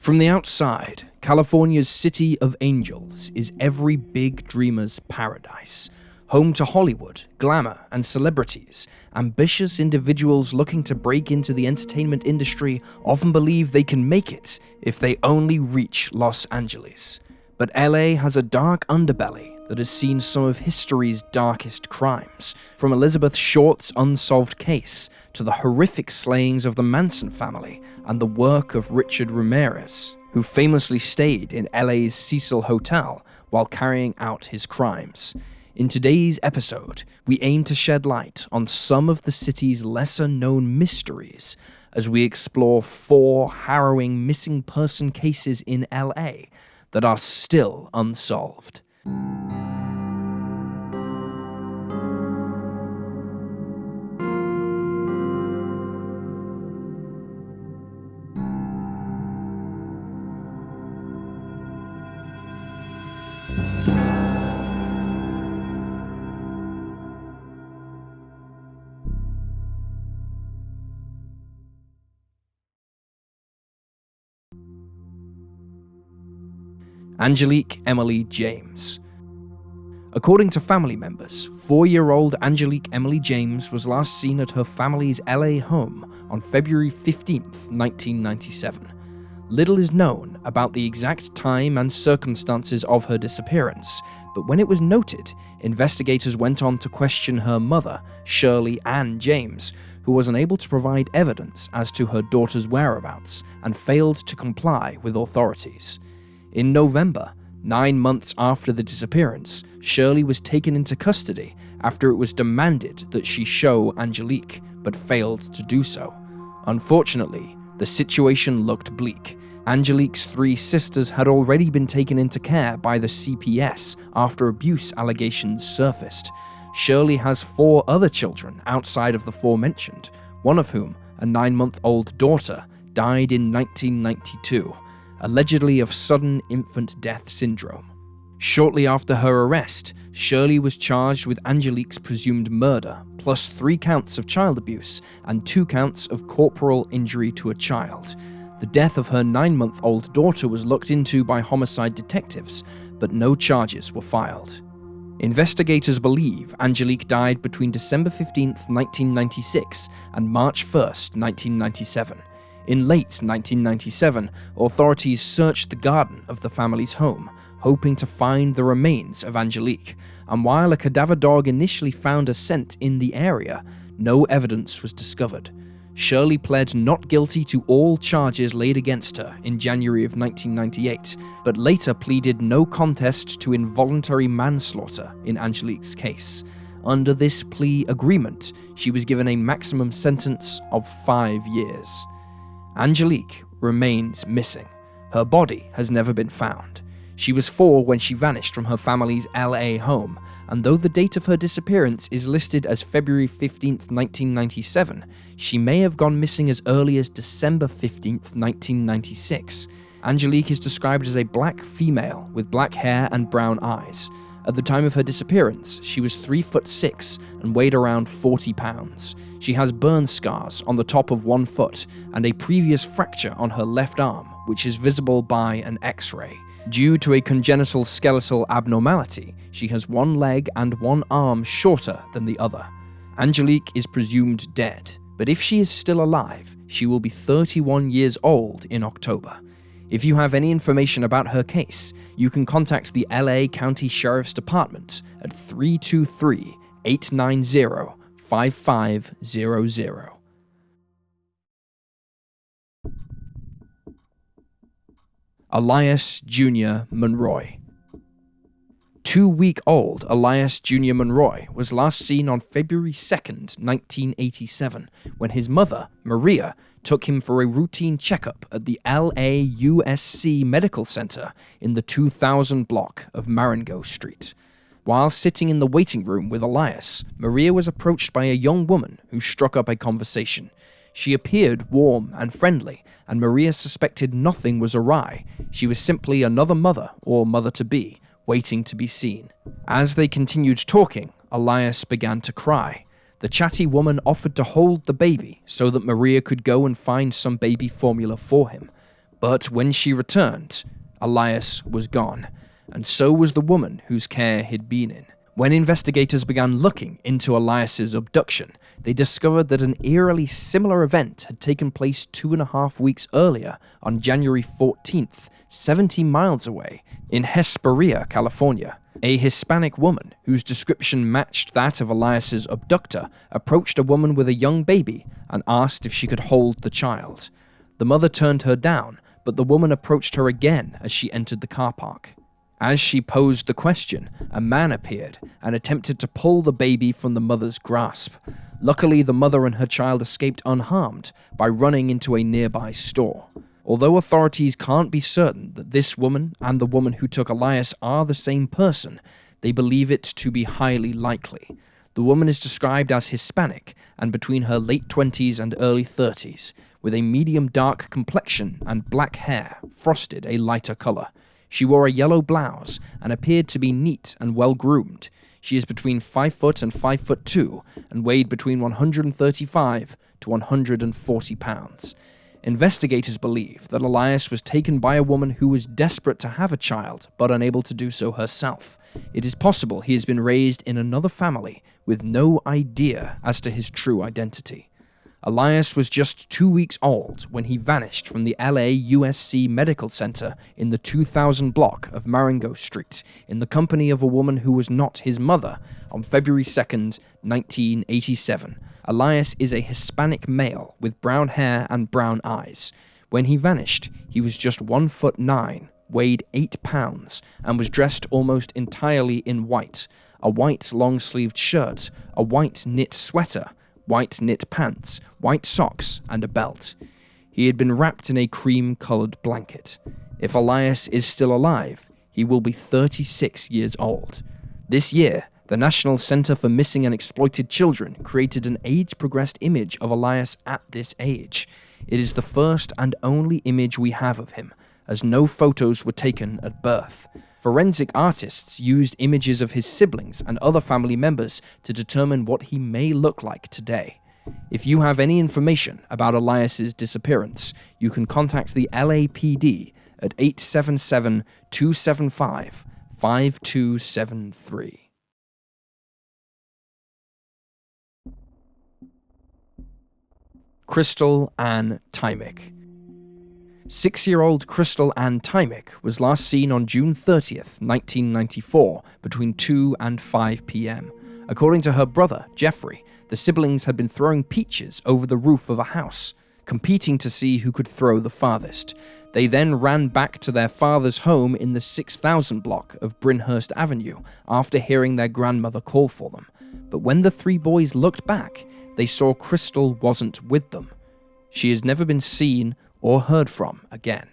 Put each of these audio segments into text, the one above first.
From the outside, California's City of Angels is every big dreamer's paradise. Home to Hollywood, glamour, and celebrities, ambitious individuals looking to break into the entertainment industry often believe they can make it if they only reach Los Angeles. But LA has a dark underbelly that has seen some of history's darkest crimes, from Elizabeth Short's unsolved case to the horrific slayings of the Manson family and the work of Richard Ramirez, who famously stayed in LA's Cecil Hotel while carrying out his crimes. In today's episode, we aim to shed light on some of the city's lesser-known mysteries as we explore 4 harrowing missing person cases in LA that are still unsolved. Angelique Emily James. According to family members, 4-year-old Angelique Emily James was last seen at her family's LA home on February 15, 1997. Little is known about the exact time and circumstances of her disappearance, but when it was noted, investigators went on to question her mother, Shirley Ann James, who was unable to provide evidence as to her daughter's whereabouts and failed to comply with authorities. In November, 9 months after the disappearance, Shirley was taken into custody after it was demanded that she show Angelique, but failed to do so. Unfortunately, the situation looked bleak. Angelique's 3 sisters had already been taken into care by the CPS after abuse allegations surfaced. Shirley has 4 other children outside of the forementioned, one of whom, a 9-month-old daughter, died in 1992. Allegedly of sudden infant death syndrome. Shortly after her arrest, Shirley was charged with Angelique's presumed murder, plus 3 counts of child abuse and 2 counts of corporal injury to a child. The death of her 9-month-old daughter was looked into by homicide detectives, but no charges were filed. Investigators believe Angelique died between December 15, 1996 and March 1, 1997. In late 1997, authorities searched the garden of the family's home, hoping to find the remains of Angelique, and while a cadaver dog initially found a scent in the area, no evidence was discovered. Shirley pled not guilty to all charges laid against her in January of 1998, but later pleaded no contest to involuntary manslaughter in Angelique's case. Under this plea agreement, she was given a maximum sentence of 5 years. Angelique remains missing. Her body has never been found. She was 4 when she vanished from her family's LA home, and though the date of her disappearance is listed as February 15, 1997, she may have gone missing as early as December 15, 1996. Angelique is described as a black female with black hair and brown eyes. At the time of her disappearance, she was 3'6" and weighed around 40 pounds. She has burn scars on the top of 1 foot and a previous fracture on her left arm, which is visible by an X-ray. Due to a congenital skeletal abnormality, she has 1 leg and 1 arm shorter than the other. Angelique is presumed dead, but if she is still alive, she will be 31 years old in October. If you have any information about her case, you can contact the LA County Sheriff's Department at 323-890-5500. Elias Jr. Monroy. 2-week-old Elias Jr. Monroy was last seen on February 2nd, 1987, when his mother, Maria, took him for a routine checkup at the LAUSC Medical Center in the 2000 block of Marengo Street. While sitting in the waiting room with Elias, Maria was approached by a young woman who struck up a conversation. She appeared warm and friendly, and Maria suspected nothing was awry. She was simply another mother, or mother-to-be, waiting to be seen. As they continued talking, Elias began to cry. The chatty woman offered to hold the baby so that Maria could go and find some baby formula for him. But when she returned, Elias was gone, and so was the woman whose care he'd been in. When investigators began looking into Elias's abduction, they discovered that an eerily similar event had taken place 2.5 weeks earlier on January 14th, 70 miles away, in Hesperia, California. A Hispanic woman, whose description matched that of Elias's abductor, approached a woman with a young baby and asked if she could hold the child. The mother turned her down, but the woman approached her again as she entered the car park. As she posed the question, a man appeared and attempted to pull the baby from the mother's grasp. Luckily, the mother and her child escaped unharmed by running into a nearby store. Although authorities can't be certain that this woman and the woman who took Elias are the same person, they believe it to be highly likely. The woman is described as Hispanic and between her late 20s and early 30s, with a medium dark complexion and black hair, frosted a lighter color. She wore a yellow blouse and appeared to be neat and well-groomed. She is between 5 foot and 5'2" and weighed between 135 to 140 pounds. Investigators believe that Elias was taken by a woman who was desperate to have a child but unable to do so herself. It is possible he has been raised in another family with no idea as to his true identity. Elias was just 2 weeks old when he vanished from the LA USC Medical Center in the 2000 block of Marengo Street in the company of a woman who was not his mother on February 2nd, 1987. Elias is a Hispanic male with brown hair and brown eyes. When he vanished, he was just 1'9", weighed 8 pounds, and was dressed almost entirely in white: a white long-sleeved shirt, a white knit sweater, white knit pants, white socks, and a belt. He had been wrapped in a cream-colored blanket. If Elias is still alive, he will be 36 years old. This year, the National Center for Missing and Exploited Children created an age-progressed image of Elias at this age. It is the first and only image we have of him, as no photos were taken at birth. Forensic artists used images of his siblings and other family members to determine what he may look like today. If you have any information about Elias's disappearance, you can contact the LAPD at 877-275-5273. Crystal Ann Tymich. 6-year-old Crystal Ann Tymich was last seen on June 30th, 1994, between 2 and 5 p.m. According to her brother, Jeffrey, the siblings had been throwing peaches over the roof of a house, competing to see who could throw the farthest. They then ran back to their father's home in the 6000 block of Brynhurst Avenue after hearing their grandmother call for them. But when the 3 boys looked back, they saw Crystal wasn't with them. She has never been seen or heard from again.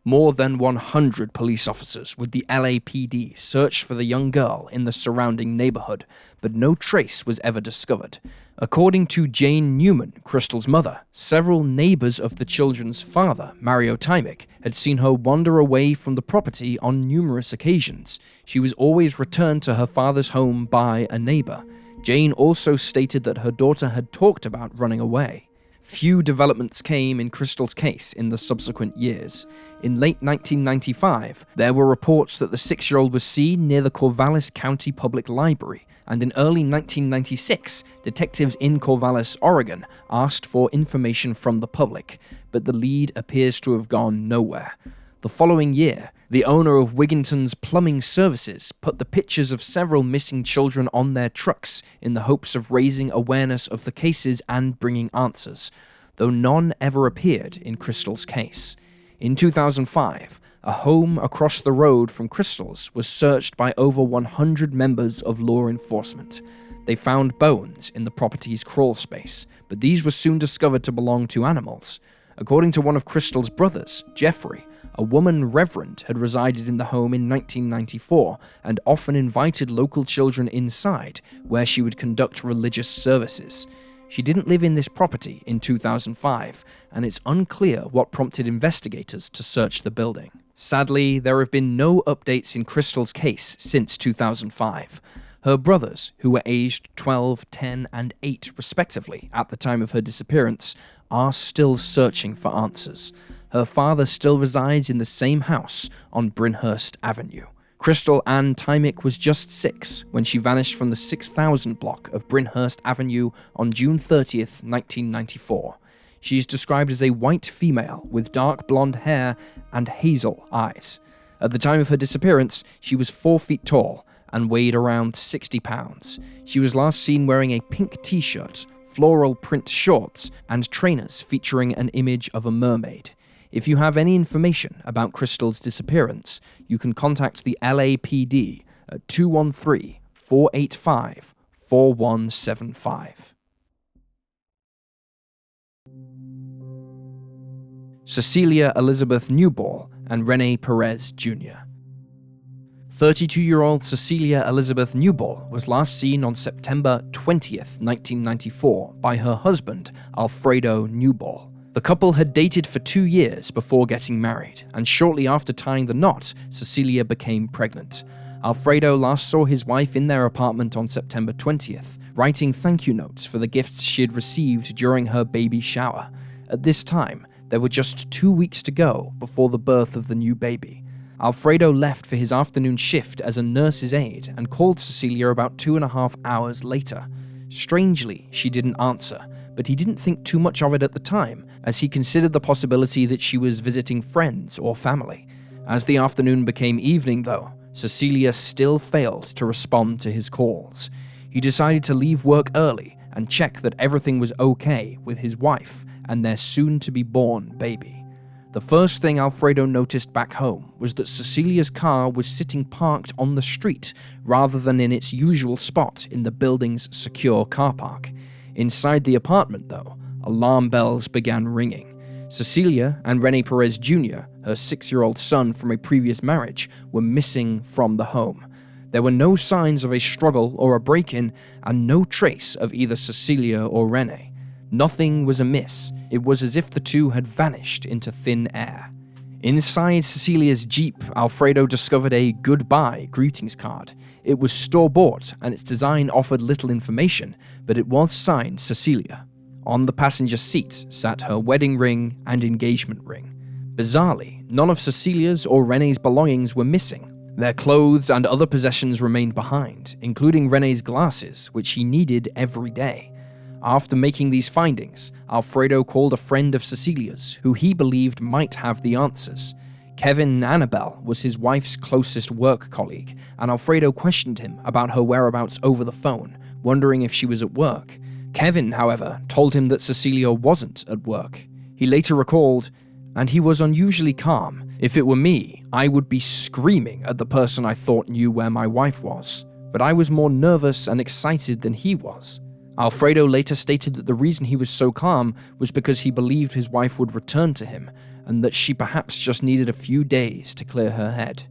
More than 100 police officers with the LAPD searched for the young girl in the surrounding neighborhood, but no trace was ever discovered. According to Jane Newman, Crystal's mother, several neighbors of the children's father, Mario Tymich, had seen her wander away from the property on numerous occasions. She was always returned to her father's home by a neighbor. Jane also stated that her daughter had talked about running away. Few developments came in Crystal's case in the subsequent years. In late 1995, there were reports that the 6-year-old was seen near the Corvallis County Public Library, and in early 1996, detectives in Corvallis, Oregon, asked for information from the public, but the lead appears to have gone nowhere. The following year, the owner of Wigginton's Plumbing Services put the pictures of several missing children on their trucks in the hopes of raising awareness of the cases and bringing answers, though none ever appeared in Crystal's case. In 2005, a home across the road from Crystal's was searched by over 100 members of law enforcement. They found bones in the property's crawl space, but these were soon discovered to belong to animals. According to one of Crystal's brothers, Jeffrey, a woman reverend had resided in the home in 1994 and often invited local children inside, where she would conduct religious services. She didn't live in this property in 2005, and it's unclear what prompted investigators to search the building. Sadly, there have been no updates in Crystal's case since 2005. Her brothers, who were aged 12, 10, and 8 respectively at the time of her disappearance, are still searching for answers. her father still resides in the same house on Brynhurst Avenue. Crystal Ann Tymich was just 6 when she vanished from the 6000 block of Brynhurst Avenue on June 30th, 1994. She is described as a white female with dark blonde hair and hazel eyes. At the time of her disappearance, she was 4 feet tall and weighed around 60 pounds. She was last seen wearing a pink t-shirt, floral print shorts, and trainers featuring an image of a mermaid. If you have any information about Crystal's disappearance, you can contact the LAPD at 213-485-4175. Cecilia Elizabeth Newball and Rene Perez Jr. 32-year-old Cecilia Elizabeth Newball was last seen on September 20th, 1994 by her husband, Alfredo Newball. The couple had dated for 2 years before getting married, and shortly after tying the knot, Cecilia became pregnant. Alfredo last saw his wife in their apartment on September 20th, writing thank you notes for the gifts she had received during her baby shower. At this time, there were just 2 weeks to go before the birth of the new baby. Alfredo left for his afternoon shift as a nurse's aide and called Cecilia about 2.5 hours later. Strangely, she didn't answer, but he didn't think too much of it at the time, as he considered the possibility that she was visiting friends or family. As the afternoon became evening, though, Cecilia still failed to respond to his calls. He decided to leave work early and check that everything was okay with his wife and their soon-to-be-born baby. The first thing Alfredo noticed back home was that Cecilia's car was sitting parked on the street rather than in its usual spot in the building's secure car park. Inside the apartment, though, alarm bells began ringing. Cecilia and Rene Perez Jr., her 6-year-old son from a previous marriage, were missing from the home. There were no signs of a struggle or a break-in, and no trace of either Cecilia or Rene. Nothing was amiss. It was as if the two had vanished into thin air. Inside Cecilia's Jeep, Alfredo discovered a goodbye greetings card. It was store-bought, and its design offered little information, but it was signed Cecilia. On the passenger seat sat her wedding ring and engagement ring. Bizarrely, none of Cecilia's or Rene's belongings were missing. Their clothes and other possessions remained behind, including Rene's glasses, which he needed every day. After making these findings, Alfredo called a friend of Cecilia's, who he believed might have the answers. Kevin Annabelle was his wife's closest work colleague, and Alfredo questioned him about her whereabouts over the phone, wondering if she was at work. Kevin, however, told him that Cecilia wasn't at work. He later recalled, "And he was unusually calm. If it were me, I would be screaming at the person I thought knew where my wife was. But I was more nervous and excited than he was." Alfredo later stated that the reason he was so calm was because he believed his wife would return to him, and that she perhaps just needed a few days to clear her head.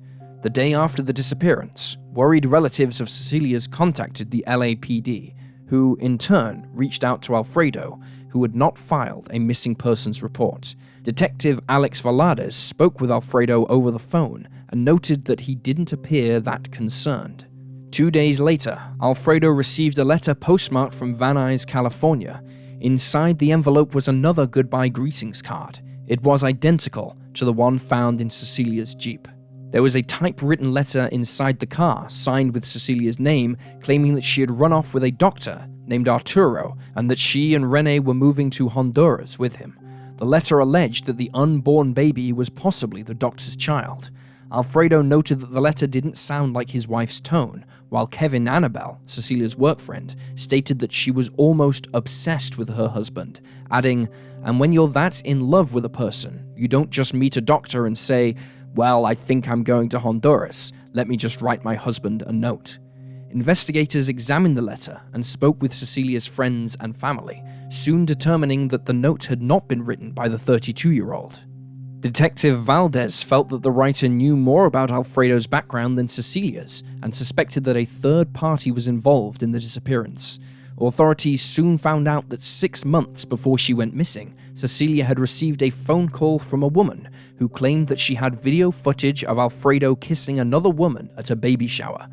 The day after the disappearance, worried relatives of Cecilia's contacted the LAPD, who in turn reached out to Alfredo, who had not filed a missing persons report. Detective Alex Valadez spoke with Alfredo over the phone and noted that he didn't appear that concerned. 2 days later, Alfredo received a letter postmarked from Van Nuys, California. Inside the envelope was another goodbye greetings card. It was identical to the one found in Cecilia's Jeep. There was a typewritten letter inside the car, signed with Cecilia's name, claiming that she had run off with a doctor named Arturo, and that she and Rene were moving to Honduras with him. The letter alleged that the unborn baby was possibly the doctor's child. Alfredo noted that the letter didn't sound like his wife's tone, while Kevin Annabelle, Cecilia's work friend, stated that she was almost obsessed with her husband, adding, "And when you're that in love with a person, you don't just meet a doctor and say, 'Well, I think I'm going to Honduras. Let me just write my husband a note.'" Investigators examined the letter and spoke with Cecilia's friends and family, soon determining that the note had not been written by the 32-year-old. Detective Valdez felt that the writer knew more about Alfredo's background than Cecilia's, and suspected that a third party was involved in the disappearance. Authorities soon found out that 6 months before she went missing, Cecilia had received a phone call from a woman who claimed that she had video footage of Alfredo kissing another woman at a baby shower.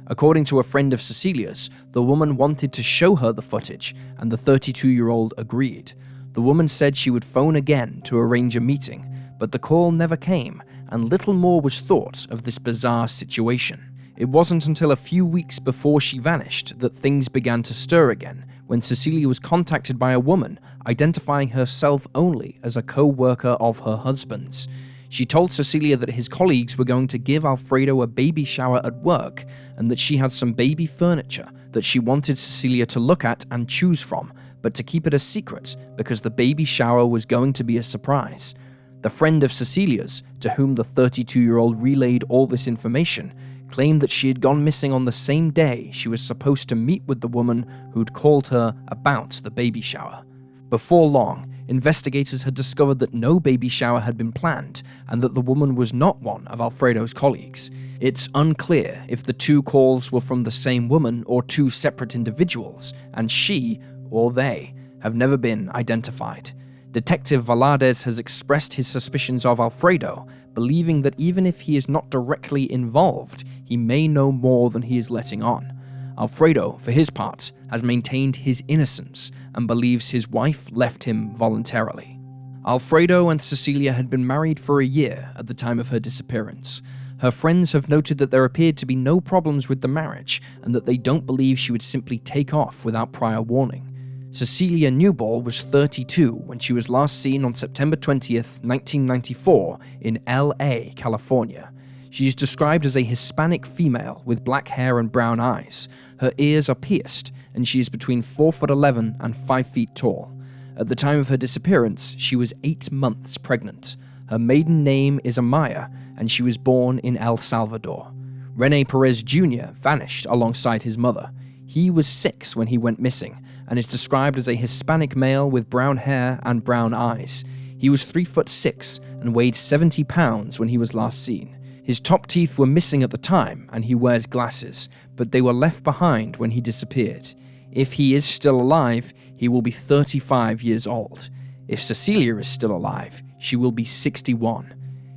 According to a friend of Cecilia's, the woman wanted to show her the footage, and the 32-year-old agreed. The woman said she would phone again to arrange a meeting, but the call never came, and little more was thought of this bizarre situation. It wasn't until a few weeks before she vanished that things began to stir again, when Cecilia was contacted by a woman identifying herself only as a co-worker of her husband's. She told Cecilia that his colleagues were going to give Alfredo a baby shower at work, and that she had some baby furniture that she wanted Cecilia to look at and choose from, but to keep it a secret because the baby shower was going to be a surprise. The friend of Cecilia's, to whom the 32-year-old relayed all this information, claimed that she had gone missing on the same day she was supposed to meet with the woman who'd called her about the baby shower. Before long, investigators had discovered that no baby shower had been planned and that the woman was not one of Alfredo's colleagues. It's unclear if the two calls were from the same woman or two separate individuals, and she, or they, have never been identified. Detective Valadez has expressed his suspicions of Alfredo, believing that even if he is not directly involved, he may know more than he is letting on. Alfredo, for his part, has maintained his innocence and believes his wife left him voluntarily. Alfredo and Cecilia had been married for a year at the time of her disappearance. Her friends have noted that there appeared to be no problems with the marriage and that they don't believe she would simply take off without prior warning. Cecilia Newball was 32 when she was last seen on September 20th, 1994 in LA, California. She is described as a Hispanic female with black hair and brown eyes. Her ears are pierced, and she is between 4'11" and 5 feet tall. At the time of her disappearance, she was 8 months pregnant. Her maiden name is Amaya, and she was born in El Salvador. Rene Perez Jr. vanished alongside his mother. He was 6 when he went missing, and is described as a Hispanic male with brown hair and brown eyes. He was 3'6" and weighed 70 pounds when he was last seen. His top teeth were missing at the time, and he wears glasses, but they were left behind when he disappeared. If he is still alive, he will be 35 years old. If Cecilia is still alive, she will be 61.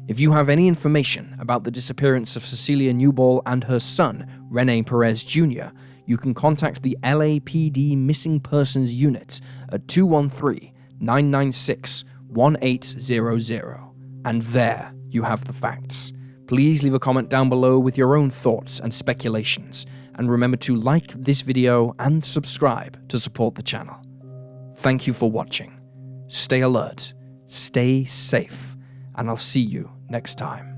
If you have any information about the disappearance of Cecilia Newball and her son, Rene Perez Jr., you can contact the LAPD Missing Persons Unit at 213-996-1800. And there you have the facts. Please leave a comment down below with your own thoughts and speculations, and remember to like this video and subscribe to support the channel. Thank you for watching. Stay alert, stay safe, and I'll see you next time.